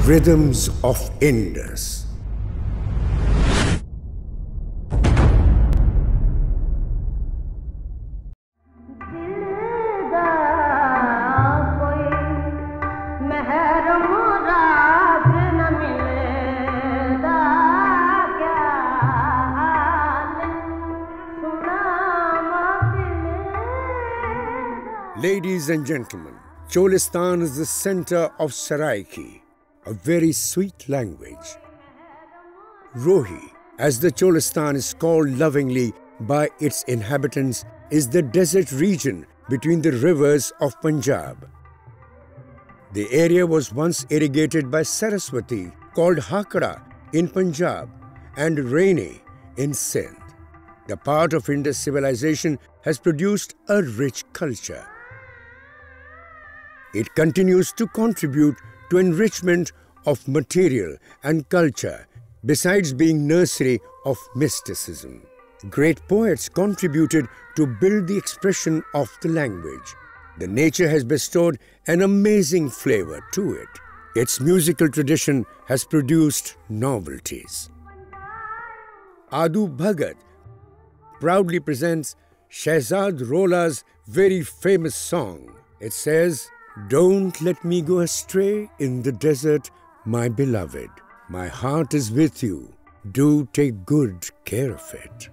Rhythms of Indus. Ladies and gentlemen, Cholistan is the center of Saraiki, a very sweet language. Rohi, as the Cholistan is called lovingly by its inhabitants, is the desert region between the rivers of Punjab. The area was once irrigated by Saraswati, called Hakra in Punjab, and Rainy in Sindh. The part of Indus civilization has produced a rich culture. It continues to contribute to enrichment of material and culture, besides being nursery of mysticism. Great poets contributed to build the expression of the language. The nature has bestowed an amazing flavor to it. Its musical tradition has produced novelties. Aadhoo Bhagat proudly presents Shahzad Rola's very famous song. It says, "Don't let me go astray in the desert, my beloved. My heart is with you. Do take good care of it."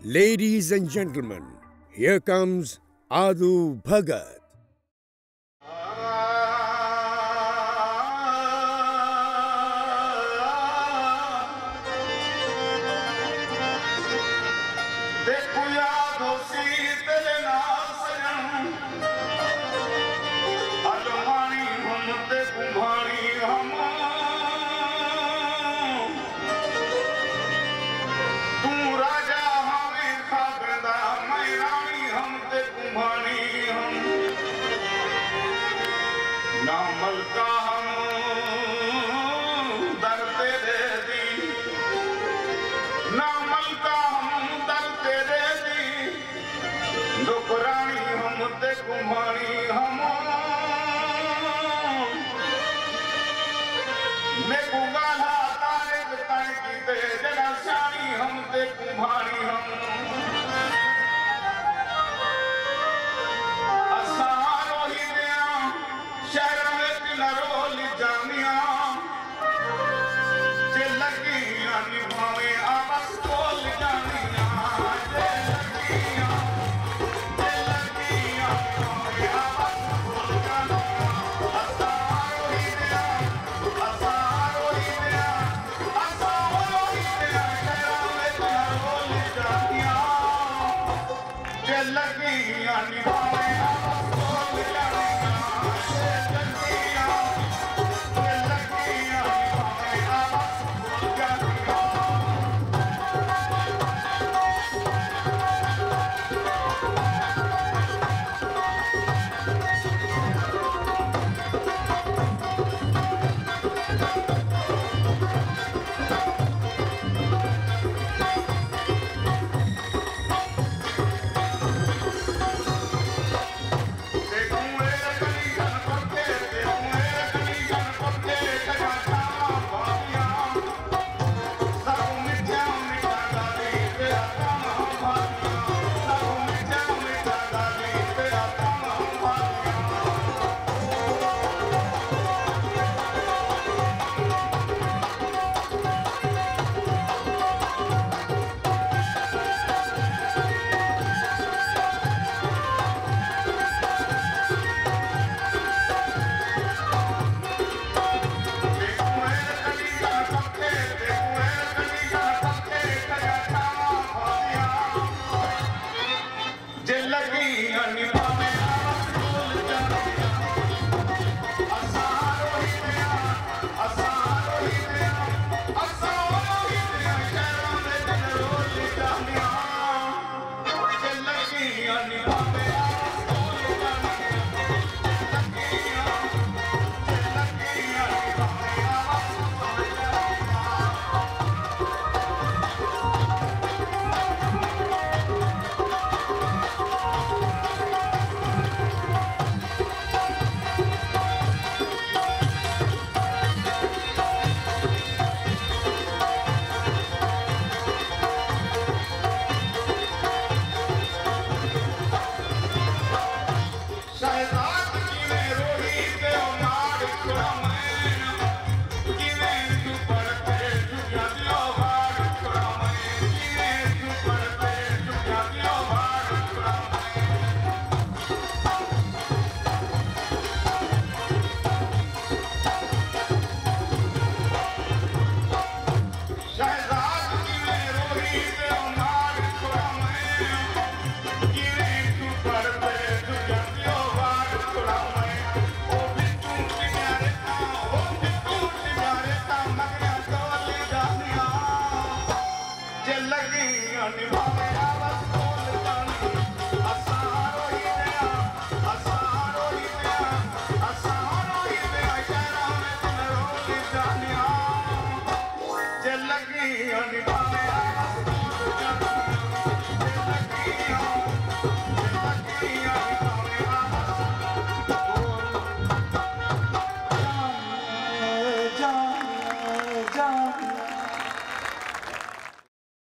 Ladies and gentlemen, here comes Aadhoo Bhagat. Kumhani